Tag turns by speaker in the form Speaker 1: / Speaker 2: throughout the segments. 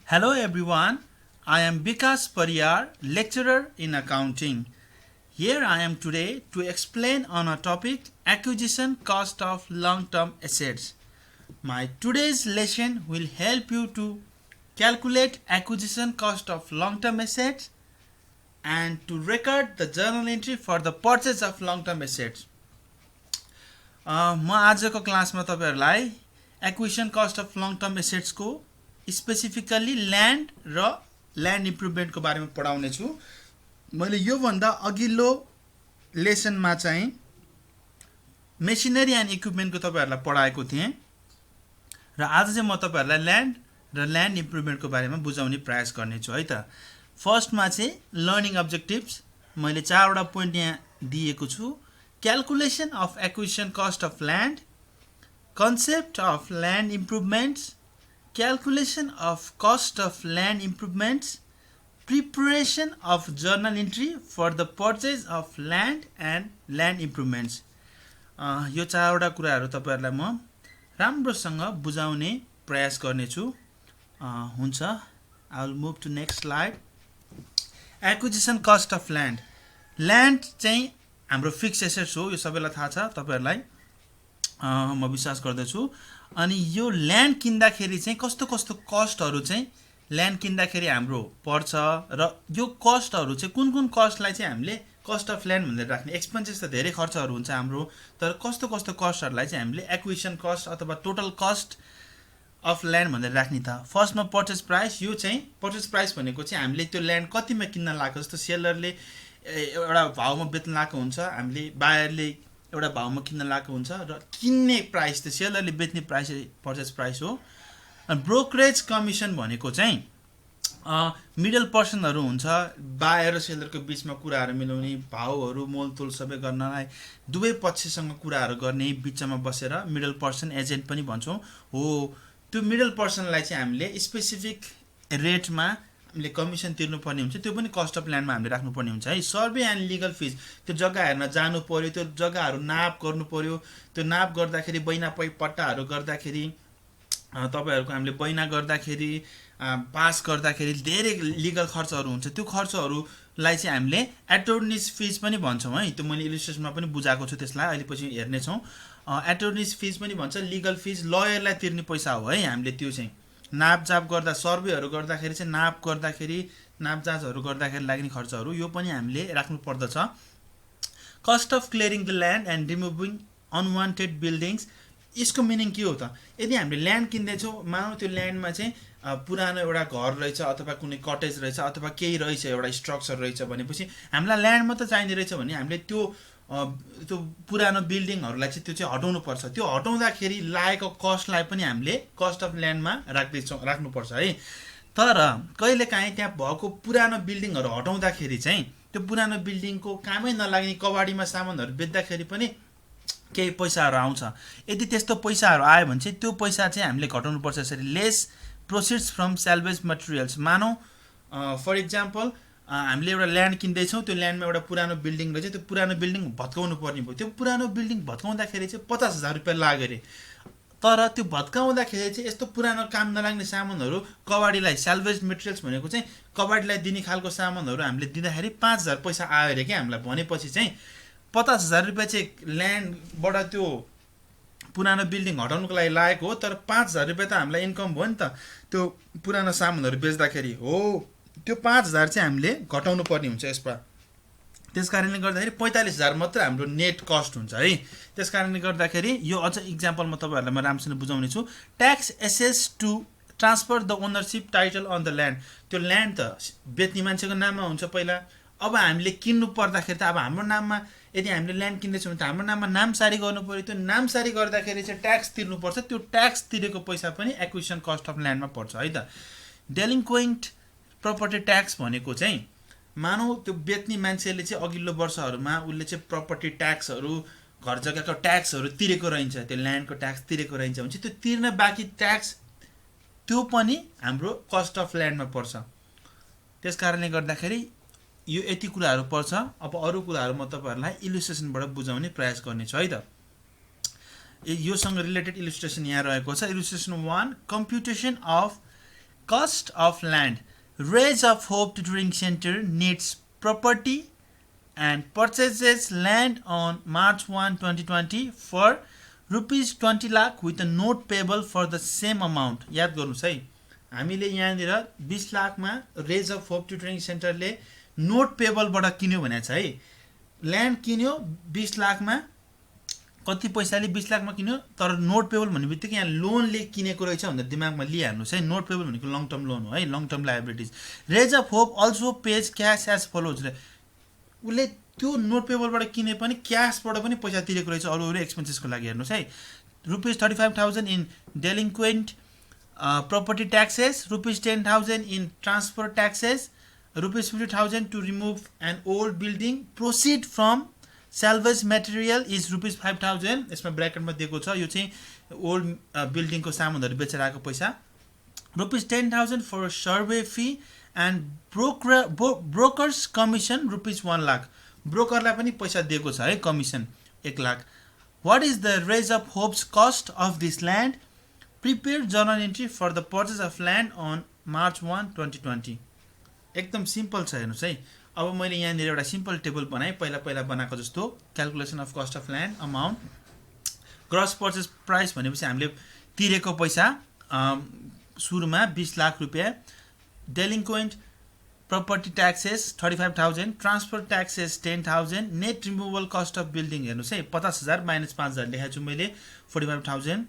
Speaker 1: Hello everyone, I am Vikas Pariyar, lecturer in accounting. Here I am today to explain on a topic acquisition cost of long-term assets. My today's lesson will help you to calculate acquisition cost of long-term assets and to record the journal entry for the purchase of long-term assets. म आजको क्लासमा तपाईहरुलाई acquisition cost of long term एसेट्सको specifically land र land इम्प्रुभमेन्टको बारेमा पढाउने छु। मैले यो भन्दा अघिल्लो लेसनमा चाहिँ मेसिनरी एन्ड इक्विपमेन्टको तपाईहरुलाई पढाएको थिएँ र आज चाहिँ म तपाईहरुलाई ल्यान्ड र ल्यान्ड इम्प्रुभमेन्टको बारेमा बुझाउने प्रयास गर्ने छु है त। फर्स्टमा चाहिँ लर्निङ अब्जेक्टिभ्स मैले 4 वटा पोइन्ट यहाँ दिएको छु। Calculation of acquisition cost of land, concept of land improvements, calculation of cost of land improvements, preparation of journal entry for the purchase of land and land improvements. यो 4 वटा कुराहरु तपाईहरुलाई म राम्रोसँग बुझाउने प्रयास गर्ने छु। हुन्छ, I will move to next slide. Acquisition cost of land. Land चाहिँ हाम्रो फिक्स एसेट्स हो, यो सबैलाई थाहा छ तपाईहरुलाई, म विश्वास गर्दछु। अनि यो ल्यान्ड किन्दाखेरि चाहिँ कस्तो कस्तो कस्टहरु चाहिँ ल्यान्ड किन्दाखेरि हाम्रो पर्छ र यो कस्टहरु चाहिँ कुन कुन कस्टलाई चाहिँ हामीले कस्ट अफ ल्यान्ड भनेर राख्ने। एक्सपेन्सेस त धेरै खर्चहरु हुन्छ हाम्रो, तर कस्तो कस्तो कस्टहरुलाई चाहिँ हामीले एक्विजिसन कस्ट अथवा टोटल कस्ट अफ ल्यान्ड भनेर राख्ने त। फर्स्टमा पर्चेज प्राइस। यो चाहिँ पर्चेज प्राइस भनेको चाहिँ हामीले त्यो ल्यान्ड कतिमा किन्न लागेको, जस्तो सेलरले एउटा भावमा बेच्न लागेको हुन्छ, हामीले बायरले एउटा भावमा किन्न लागेको हुन्छ र किन्ने प्राइस त सेलरले बेच्ने प्राइस पर्चेज प्राइस हो। अनि ब्रोकरेज कमिसन भनेको चाहिँ मिडल पर्सनहरु हुन्छ, बायर र सेलरको बीचमा कुराहरु मिलाउने, भावहरु मोलतोल सबै गर्नलाई दुवै पक्षसँग कुराहरु गर्ने बीचमा बसेर मिडल पर्सन एजेन्ट पनि भन्छौं हो। त्यो मिडल पर्सनलाई चाहिँ हामीले स्पेसिफिक रेटमा हामीले कमिसन तिर्नुपर्ने हुन्छ, त्यो पनि कस्ट अफ ल्यान्डमा हामीले राख्नुपर्ने हुन्छ है। सर्वे एन्ड लिगल फिज, त्यो जग्गा हेर्न जानु पर्यो, त्यो जग्गाहरु नाप गर्नु पर्यो, त्यो नाप गर्दाखेरि बैना पट्टाहरु गर्दाखेरि तपाईहरुको हामीले बैना गर्दाखेरि पास गर्दाखेरि धेरै लिगल खर्चहरु हुन्छ। त्यो खर्चहरुलाई चाहिँ हामीले एटर्नीज फिज पनि भन्छौं है। त्यो मैले इलस्ट्रेसनमा पनि बुझाएको छु, त्यसलाई अहिले पछि हेर्ने छौं। एटर्नीज फिज पनि भन्छ, लिगल फिज लयरलाई तिर्ने पैसा हो है। हामीले त्यो चाहिँ नापजाप गर्दा, सर्वेहरु गर्दाखेरि चाहिँ नाप गर्दाखेरि, नापजाँचहरु गर्दाखेरि लाग्ने खर्चहरु यो पनि हामीले राख्नु पर्दछ। Cost of clearing the land and removing unwanted buildings, यसको मिनिङ के हो त? यदि हामीले ल्यान्ड किन्दैछौँ, मानौ त्यो ल्यान्डमा चाहिँ पुरानो एउटा घर रहेछ अथवा कुनै कटेज रहेछ अथवा केही रहेछ, एउटा स्ट्रक्चर रहेछ भनेपछि हामीलाई ल्यान्ड मात्र चाहिने रहेछ भने हामीले त्यो पुरानो बिल्डिङहरुलाई चाहिँ त्यो चाहिँ हटाउनु पर्छ। त्यो हटाउँदाखेरि लागेको कस्टलाई पनि हामीले कस्ट अफ ल्यान्डमा राख्नुपर्छ है। तर कहिलेकाहीँ त्यहाँ भएको पुरानो बिल्डिङहरु हटाउँदाखेरि चाहिँ त्यो पुरानो बिल्डिङको कामै नलाग्ने कबाडीमा सामानहरु बेच्दाखेरि पनि केही पैसाहरु आउँछ। यदि त्यस्तो पैसाहरु आयो भने चाहिँ त्यो पैसा चाहिँ हामीले घटाउनु पर्छ। यसरी लेस प्रोसिड्स फ्रम सल्भेज मटेरियल्स। मानौ फर एक्जाम्पल हामीले एउटा ल्यान्ड किन्दैछौँ, त्यो ल्यान्डमा एउटा पुरानो बिल्डिङ रहेछ, त्यो पुरानो बिल्डिङ भत्काउनु पर्ने भयो। त्यो पुरानो बिल्डिङ भत्काउँदाखेरि चाहिँ 50,000 रुपैयाँ लाग्यो रे, तर त्यो भत्काउँदाखेरि चाहिँ यस्तो पुरानो काम नलाग्ने सामानहरु कबाडीलाई, सल्भेज मटेरियल्स भनेको चाहिँ कबाडीलाई दिने खालको सामानहरु हामीले दिँदाखेरि 5,000 पैसा आयो रे के हामीलाई। भनेपछि चाहिँ 50,000 रुपैयाँ चाहिँ ल्यान्डबाट त्यो पुरानो बिल्डिङ हटाउनको लागि लागेको हो, तर 5,000 रुपैयाँ त हामीलाई इन्कम भयो नि त त्यो पुरानो सामानहरु बेच्दाखेरि हो। त्यो 5,000 चाहिँ हामीले घटाउनु पर्ने हुन्छ यसमा। त्यसकारणले गर्दाखेरि 45,000 मात्र हाम्रो नेट कस्ट हुन्छ है। त्यसकारणले गर्दाखेरि यो अझ इक्जाम्पल म तपाईहरुलाई म राम्रोसँग बुझाउने छु। Tax assess to transfer the ownership title on the land. त्यो ल्यान्ड त बेच्ने मान्छेको नाममा हुन्छ पहिला, अब हामीले किन्नु पर्दाखेरि त अब हाम्रो नाममा, यदि हामीले ल्यान्ड किन्दैछौँ भने त हाम्रो नाममा नामसारी गर्नु पर्यो। त्यो नामसारी गर्दाखेरि चाहिँ ट्याक्स तिर्नु पर्छ। त्यो ट्याक्स तिरेको पैसा पनि एक्विजिसन कस्ट अफ ल्यान्डमा पर्छ है त। डेलिन्क्वेन्ट प्रपर्टी ट्याक्स भनेको चाहिँ मानौ त्यो बेच्ने मान्छेले चाहिँ अघिल्लो वर्षहरुमा उले चाहिँ प्रपर्टी ट्याक्सहरु, घर जग्गाको ट्याक्सहरु तिरेको रहन्छ, त्यो ल्यान्डको ट्याक्स तिरेको रहन्छ भने त्यो तिर्न बाँकी ट्याक्स त्यो पनि हाम्रो कस्ट अफ ल्यान्डमा पर्छ। त्यसकारणले गर्दाखेरि यो यति कुराहरु पर्छ। अब अरु कुराहरु म तपाईहरुलाई इलस्ट्रेसनबाट बुझाउने प्रयास गर्ने छु है त। योसँग रिलेटेड इलस्ट्रेसन यहाँ रहेको छ। इलस्ट्रेसन 1, कम्प्युटेसन of Cost of land. Raise of Hope Tutoring Center needs property and purchases land on March 1, 2020 for rupees 20 lakh with a note payable for the same amount. याद गर्नुस् है, हामीले यहाँनिर 20 लाखमा raise of Hope tutoring सेन्टरले note पेबलबाट किन्यो भनेको छ है। Land किन्यो 20 लाखमा, कति पैसाले 20 लाखमा किन्यो, तर नोट पेबल भन्ने बित्तिकै यहाँ लोनले किनेको रहेछ भनेर दिमागमा लिइहाल्नुहोस् है। नोट पेबल भनेको लङ टर्म लोन हो है, long term liabilities. Raise of hope also pays cash as follows. उसले त्यो नोट पेबलबाट किने पनि क्यासबाट पनि पैसा तिरेको रहेछ अरू अरू एक्सपेन्सेसको लागि। हेर्नुहोस् है, rupees 35,000 in delinquent property taxes, rupees 10,000 in transfer taxes, rupees 50,000 to remove an old building, proceed from salvage material is rupees 5,000। यसमा ब्र्याकेटमा दिएको छ, यो चाहिँ ओल्ड बिल्डिङको सामानहरू बेचेर आएको पैसा। Rupees 10,000 for survey fee and brokers commission rupees 1 lakh. ब्रोकरलाई पनि पैसा दिएको छ है, commission 1 lakh. What is the Rays of Hope's cost of this land? Prepare journal entry for the purchase of land on March 1, 2020। एकदम सिम्पल छ, हेर्नुहोस् है। अब मैले यहाँनिर एउटा सिम्पल टेबल बनाएँ, पहिला बनाएको जस्तो। Calculation of cost of land, amount, gross purchase price भनेपछि हामीले तिरेको पैसा सुरुमा 20 लाख रुपियाँ, delinquent property taxes 35,000, transfer taxes 10,000, net removal cost of building हेर्नुहोस् है 50,000 माइनस 5,000 लेखाएको छु मैले 45,000,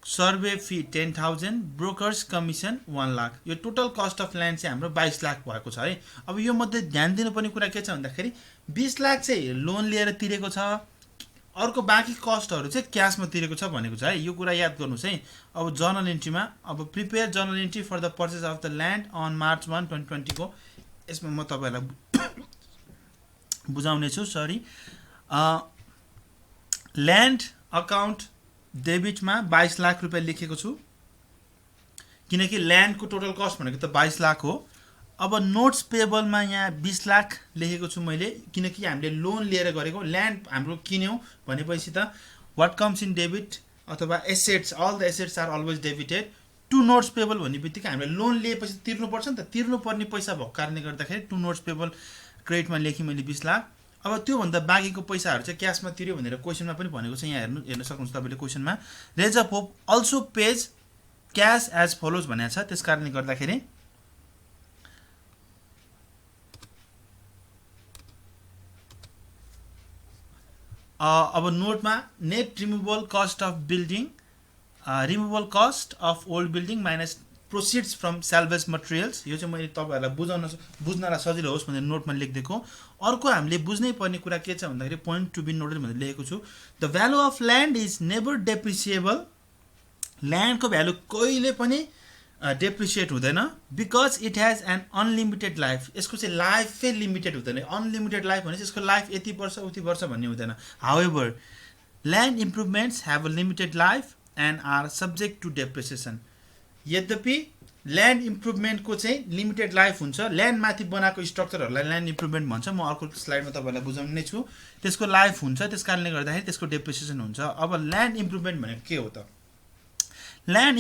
Speaker 1: survey fee 10,000, brokers commission 1 lakh. यो टोटल कस्ट अफ ल्यान्ड चाहिँ हाम्रो 22 लाख भएको छ है। अब यो मध्ये ध्यान दिनुपर्ने कुरा के छ भन्दाखेरि 20 लाख चाहिँ लोन लिएर तिरेको छ, अर्को बाँकी कस्टहरू चाहिँ क्यासमा तिरेको छ भनेको छ है। यो कुरा याद गर्नुहोस् है। अब जर्नल एन्ट्रीमा, अब prepare journal entry for the purchase of the land on March 1, 2020 को यसमा म तपाईँहरूलाई बुझाउने छु। सरी, ल्यान्ड अकाउन्ट डेबिटमा 22 लाख रुपियाँ लेखेको छु, किनकि ल्यान्डको टोटल कस्ट भनेको त 22 लाख हो। अब नोट्स पेबलमा यहाँ 20 लाख लेखेको छु मैले, किनकि हामीले लोन लिएर गरेको। ल्यान्ड हाम्रो किन्यौँ भनेपछि त वाट कम्स इन डेबिट अथवा assets, all the assets are always debited to notes payable भन्ने बित्तिकै हामीले लोन लिएपछि तिर्नुपर्छ नि त, तिर्नुपर्ने पैसा भएको कारणले गर्दाखेरि टु नोट्स पेबल क्रेडिटमा लेखेँ मैले 20 लाख। अब त्योभन्दा बाँकीको पैसाहरू चाहिँ क्यासमा तिर्यो भनेर क्वेसनमा पनि भनेको छ। यहाँ हेर्न सक्नुहुन्छ तपाईँले क्वेसनमा, Rays of hope also pays cash as follows भनेको छ। त्यस कारणले गर्दाखेरि अब नोटमा net removal cost of building, removal cost of old building minus proceeds from salvage materials. यो चाहिँ मैले तपाईँहरूलाई बुझ्नलाई सजिलो होस् भनेर नोटमा लेखिदिएको। अर्को हामीले बुझ्नै पर्ने कुरा के छ भन्दाखेरि पोइन्ट टु बी नोटेड भनेर लेखेको छु। The value of land is never depreciable. ल्यान्डको भ्यालु कहिले पनि डेप्रिसिएट हुँदैन, because it has an unlimited life. यसको चाहिँ लाइफै लिमिटेड हुँदैन। अनलिमिटेड लाइफ भनेपछि यसको लाइफ यति वर्ष उति वर्ष भन्ने हुँदैन। However land improvements have a limited life and are subject to depreciation. यद्यपि ल्यान्ड इम्प्रुभमेन्टको चाहिँ लिमिटेड लाइफ हुन्छ। ल्यान्डमाथि बनाएको स्ट्रक्चरहरूलाई ल्यान्ड इम्प्रुभमेन्ट भन्छ। म अर्को स्लाइडमा तपाईँलाई बुझाउने नै छु। त्यसको लाइफ हुन्छ, त्यस कारणले गर्दाखेरि त्यसको डेप्रिसिएसन हुन्छ। अब ल्यान्ड इम्प्रुभमेन्ट भनेको के हो त? Land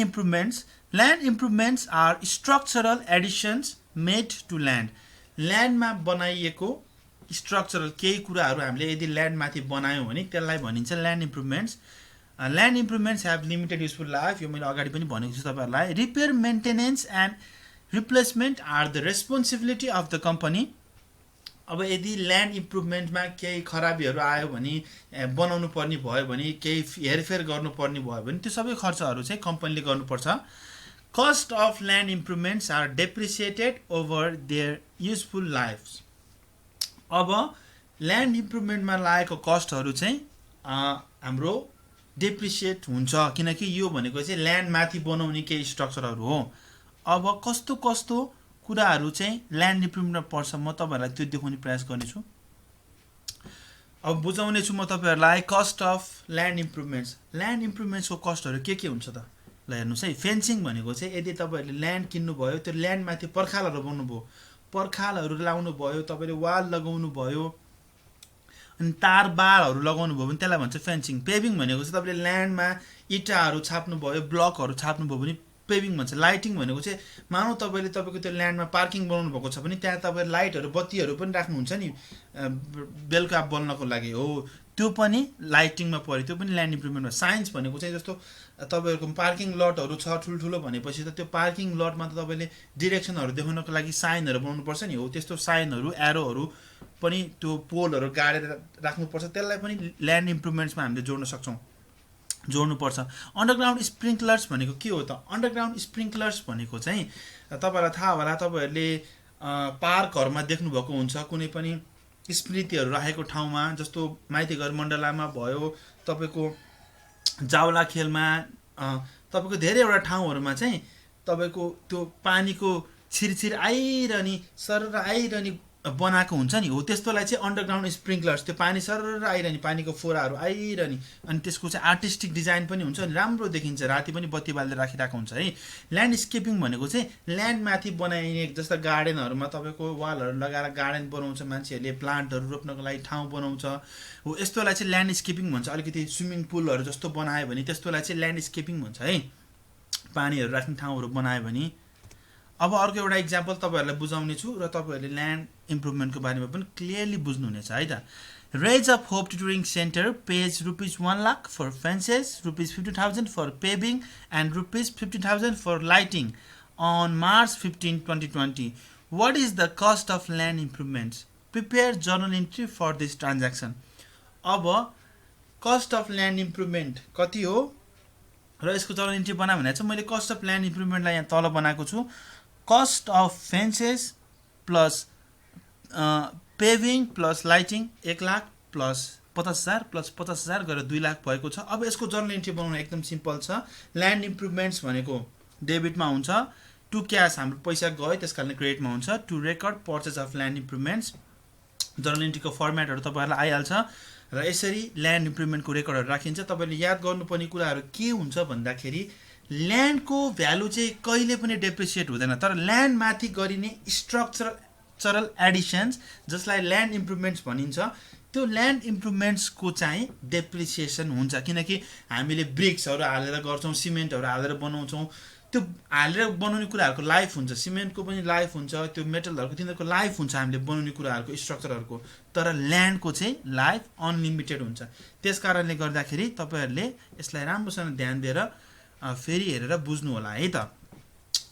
Speaker 1: improvements are structural additions made to land. ल्यान्डमा बनाइएको स्ट्रक्चरल केही कुराहरू हामीले यदि ल्यान्डमाथि बनायौँ भने त्यसलाई भनिन्छ land improvements. Land improvements have limited useful life. यो मैले अगाडि पनि भनेको छु तपाईँहरूलाई। Repair, maintenance and replacement are the responsibility of the company. अब यदि ल्यान्ड इम्प्रुभमेन्टमा केही खराबीहरू आयो भने, बनाउनु पर्ने भयो भने, केही हेरफेर गर्नुपर्ने भयो भने त्यो सबै खर्चहरू चाहिँ कम्पनीले गर्नुपर्छ। Cost of land improvements are depreciated over their useful lifes. अब ल्यान्ड इम्प्रुभमेन्टमा लागेको कस्टहरू चाहिँ हाम्रो डेप्रिसिएट हुन्छ, किनकि यो भनेको चाहिँ ल्यान्डमाथि बनाउने केही स्ट्रक्चरहरू हो। अब कस्तो कस्तो कुराहरू चाहिँ ल्यान्ड इम्प्रुभमेन्टमा पर्छ म तपाईँहरूलाई त्यो देखाउने प्रयास गर्नेछु। अब बुझाउने छु म तपाईँहरूलाई cost of land improvements. Land इम्प्रुभमेन्ट्सको कस्टहरू के हुन्छ त? ल हेर्नुहोस् है। फेन्सिङ भनेको चाहिँ यदि तपाईँहरूले ल्यान्ड किन्नुभयो, त्यो ल्यान्डमाथि पर्खालहरू बनाउनुभयो, पर्खालहरू लाउनु भयो, तपाईँले वाल लगाउनु भयो, अनि तार बारहरू लगाउनु भयो भने त्यसलाई भन्छ फेन्सिङ। पेभिङ भनेको चाहिँ तपाईँले ल्यान्डमा इँटाहरू छाप्नु भयो, ब्लकहरू छाप्नु भयो भने पेभिङ भन्छ। लाइटिङ भनेको चाहिँ मानौ तपाईँले तपाईँको त्यो ल्यान्डमा पार्किङ बनाउनु भएको छ भने त्यहाँ तपाईँ लाइटहरू बत्तीहरू पनि राख्नुहुन्छ नि बेलुका बल्नको लागि, हो त्यो पनि लाइटिङमा पऱ्यो, त्यो पनि ल्यान्ड इम्प्रुभमेन्ट हो। साइन्स भनेको चाहिँ जस्तो तपाईँहरूको पार्किङ लटहरू छ ठुल्ठुलो भनेपछि त त्यो पार्किङ लटमा त तपाईँले डिरेक्सनहरू देखाउनको लागि साइनहरू बनाउनुपर्छ नि, हो त्यस्तो साइनहरू एरोहरू पनि त्यो पोलहरू गाडेर राख्नुपर्छ, त्यसलाई पनि ल्यान्ड इम्प्रुभमेन्ट्समा हामीले जोड्नुपर्छ। अन्डरग्राउन्ड स्प्रिङ्कलर्स भनेको के हो त? अन्डरग्राउन्ड स्प्रिङ्कलर्स भनेको चाहिँ तपाईँलाई थाहा होला, तपाईँहरूले पार्कहरूमा देख्नुभएको हुन्छ कुनै पनि स्मृतिहरू राखेको ठाउँमा, जस्तो माइतीघर मण्डलामा भयो, तपाईँको जावला खेलमा, तपाईँको धेरैवटा ठाउँहरूमा चाहिँ तपाईँको त्यो पानीको छिरछिर आइरहने सरर आइरहने बनाएको हुन्छ नि, हो त्यस्तोलाई चाहिँ अन्डरग्राउन्ड स्प्रिङ्कलर्स, त्यो पानी सरर आइरहने पानीको फोराहरू आइरहने, अनि त्यसको चाहिँ आर्टिस्टिक डिजाइन पनि हुन्छ अनि राम्रो देखिन्छ, राति पनि बत्ती बालेर राखिरहेको हुन्छ है। ल्यान्डस्केपिङ भनेको चाहिँ ल्यान्डमाथि बनाइने, जस्तो गार्डनहरूमा तपाईँको वालहरू लगाएर गार्डन बनाउँछ मान्छेहरूले, प्लान्टहरू रोप्नको लागि ठाउँ बनाउँछ, हो यस्तोलाई चाहिँ ल्यान्डस्केपिङ भन्छ। अलिकति स्विमिङ पुलहरू जस्तो बनायो भने त्यस्तोलाई चाहिँ ल्यान्डस्केपिङ भन्छ है, पानीहरू राख्ने ठाउँहरू बनायो भने। अब अर्को एउटा इक्जाम्पल तपाईँहरूलाई बुझाउने छु र तपाईँहरूले ल्यान्ड इम्प्रुभमेन्टको बारेमा पनि क्लियरली बुझ्नुहुनेछ है त। Rays of Hope tutoring centre pays ₹1 lakh for fences, ₹50,000 for paving and ₹50,000 for lighting on March 15, 2020. What is the cost of land improvements? Prepare journal entry for this transaction. अब cost of land improvement कति हो र यसको journal entry बनायो भने चाहिँ मैले cost of land improvement लाई यहाँ तल बनाएको छु। Cost of fences plus paving plus lighting 1 lakh plus 50,000 plus 50,000 गरेर 2 लाख भएको छ। अब यसको journal entry बनाउन एकदम सिम्पल छ। land improvements भनेको डेबिटमा हुन्छ, टु क्यास हाम्रो पैसा गयो त्यसकारण क्रेडिटमा हुन्छ, to record purchase of land improvements journal एन्ट्रीको फर्मेटहरू तपाईँहरूलाई आइहाल्छ र यसरी ल्यान्ड इम्प्रुभमेन्टको रेकर्डहरू राखिन्छ। तपाईँले याद गर्नुपर्ने कुराहरू के हुन्छ भन्दाखेरि ल्यान्डको भ्यालु चाहिँ कहिले पनि डेप्रिसिएट हुँदैन, तर ल्यान्डमाथि गरिने स्ट्रक्चरल एडिसन्स जसलाई ल्यान्ड इम्प्रुभमेन्ट्स भनिन्छ त्यो ल्यान्ड इम्प्रुभमेन्ट्सको चाहिँ डेप्रिसिएसन हुन्छ, किनकि हामीले ब्रिक्सहरू हालेर गर्छौँ, सिमेन्टहरू हालेर बनाउँछौँ, त्यो हालेर बनाउने कुराहरूको लाइफ हुन्छ, सिमेन्टको पनि लाइफ हुन्छ, त्यो मेटलहरूको तिनीहरूको लाइफ हुन्छ हामीले बनाउने कुराहरूको स्ट्रक्चरहरूको, तर ल्यान्डको चाहिँ लाइफ अनलिमिटेड हुन्छ। त्यस कारणले गर्दाखेरि तपाईँहरूले यसलाई राम्रोसँग ध्यान दिएर फेरि हेरेर बुझ्नु होला है त।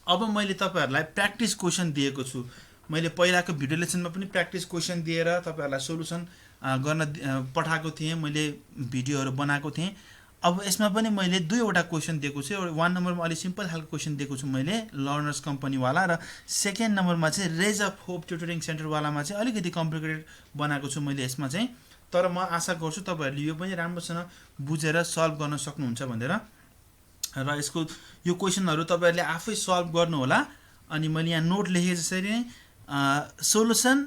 Speaker 1: अब मैले तपाईँहरूलाई प्र्याक्टिस क्वेसन दिएको छु, मैले पहिलाको भिडियो लेसनमा पनि प्र्याक्टिस क्वेसन दिएर तपाईँहरूलाई सोल्युसन गर्न पठाएको थिएँ, मैले भिडियोहरू बनाएको थिएँ। अब यसमा पनि मैले 2वटा क्वेसन दिएको छु। 1 नम्बरमा अलि सिम्पल खालको क्वेसन दिएको छु मैले लर्नर्स कम्पनीवाला, र 2nd नम्बरमा चाहिँ रेज अफ होप ट्युटरिङ सेन्टरवालामा चाहिँ अलिकति कम्प्लिकेटेड बनाएको छु मैले यसमा चाहिँ। तर म आशा गर्छु तपाईँहरूले यो पनि राम्रोसँग बुझेर सल्भ गर्न सक्नुहुन्छ भनेर, र यसको यो क्वेसनहरू तपाईँहरूले आफै सल्भ गर्नु होला। अनि मैले यहाँ नोट लेखेँ जसरी नै solution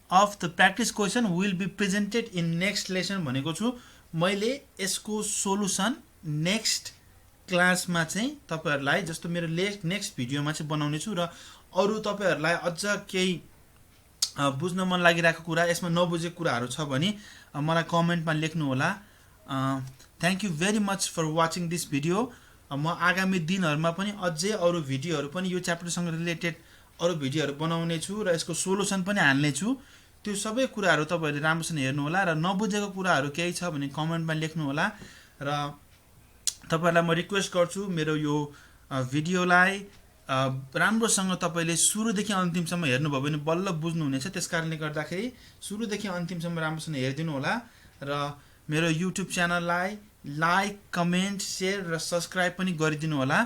Speaker 1: of the practice question will be presented in next lesson भनेको छु। मैले यसको सोल्युसन नेक्स्ट क्लासमा चाहिँ तपाईँहरूलाई जस्तो मेरो नेक्स्ट भिडियोमा चाहिँ बनाउने छु, र अरू तपाईँहरूलाई अझ केही बुझ्न मन लागिरहेको कुरा, यसमा नबुझेको कुराहरू छ भने मलाई कमेन्टमा लेख्नु होला। Thank you very much for watching this video. म आगामी दिनहरूमा पनि अझै अरू भिडियोहरू पनि यो च्याप्टरसँग रिलेटेड अरू भिडियोहरू बनाउने छु र यसको सोल्युसन पनि हाल्ने छु। त्यो सबै कुराहरू तपाईँहरूले राम्रोसँग हेर्नु होला, र नबुझेको कुराहरू केही छ भने कमेन्टमा लेख्नु होला। र तपाईँहरूलाई म रिक्वेस्ट गर्छु मेरो यो भिडियोलाई राम्रोसँग तपाईँले सुरुदेखि अन्तिमसम्म हेर्नुभयो भने बल्ल बुझ्नुहुनेछ। त्यस कारणले गर्दाखेरि सुरुदेखि अन्तिमसम्म राम्रोसँग हेरिदिनु होला, र मेरो युट्युब च्यानललाई लाइक, कमेन्ट, सेयर र सब्सक्राइब पनि गरिदिनु होला।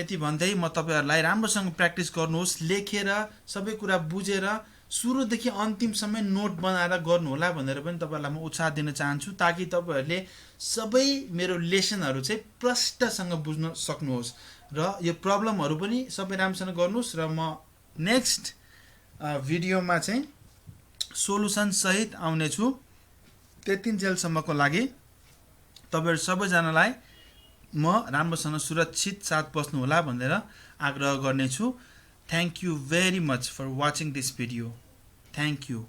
Speaker 1: यति भन्दै म तपाईँहरूलाई राम्रोसँग प्र्याक्टिस गर्नुहोस्, लेखेर सबै कुरा बुझेर सुरुदेखि अन्तिमसम्म नोट बनाएर गर्नुहोला भनेर पनि तपाईँहरूलाई म उत्साह दिन चाहन्छु, ताकि तपाईँहरूले सबै मेरो लेसनहरू चाहिँ प्रष्टसँग बुझ्न सक्नुहोस् र यो प्रब्लमहरू पनि सबै राम्रोसँग गर्नुहोस्। र म नेक्स्ट भिडियोमा चाहिँ सोल्युसन सहित आउने छु। त्यतिन्जेलसम्मको लागि तपाईँहरू सबैजनालाई म राम्रोसँग सुरक्षित साथ बस्नु होला भनेर आग्रह गर्नेछु। Thank you very much for watching this video. Thank you.